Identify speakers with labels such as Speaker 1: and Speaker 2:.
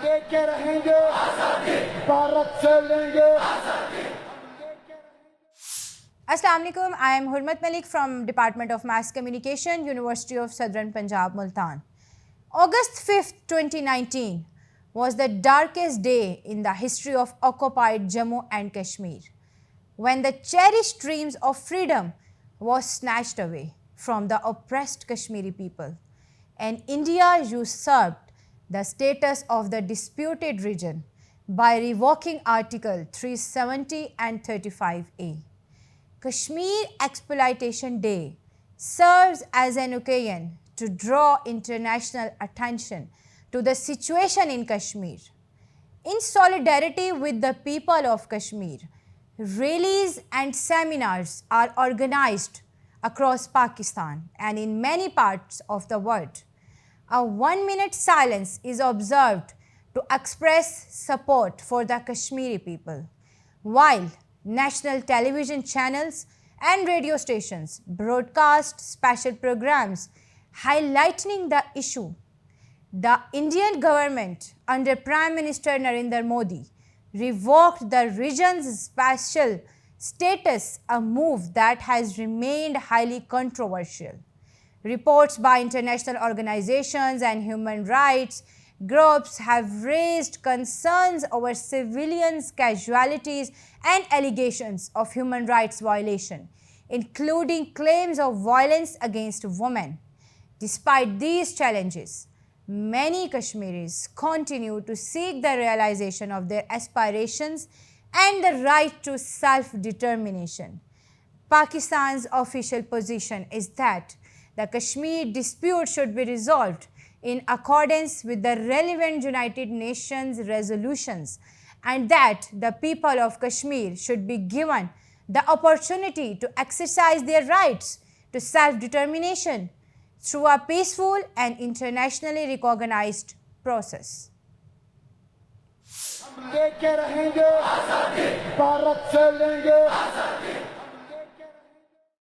Speaker 1: लेके रहेंगे भारत से लेंगे।
Speaker 2: Assalamu alaikum. I am Hurmat Malik from Department of Mass Communication, University of Southern Punjab, Multan. August 5th, 2019 was the darkest day in the history of occupied Jammu and Kashmir, when the cherished dreams of freedom was snatched away from the oppressed Kashmiri people, and India usurped the status of the disputed region by revoking Article 370 and 35A. Kashmir Exploitation Day serves as an occasion to draw international attention to the situation in Kashmir. In solidarity with the people of Kashmir, rallies and seminars are organized across Pakistan and in many parts of the world. A 1-minute silence is observed to express support for the Kashmiri people, while national television channels and radio stations broadcast special programs highlighting the issue. The Indian government under Prime Minister Narendra Modi revoked the region's special status, a move that has remained highly controversial. Reports by international organizations and human rights groups have raised concerns over civilians' casualties and allegations of human rights violation, including claims of violence against women. Despite these challenges, many Kashmiris continue to seek the realization of their aspirations and the right to self-determination. Pakistan's official position is that the Kashmir dispute should be resolved in accordance with the relevant United Nations resolutions, and that the people of Kashmir should be given the opportunity to exercise their rights to self-determination through a peaceful and internationally recognized process.
Speaker 1: लेके रहेंगे भारत से लेंगे।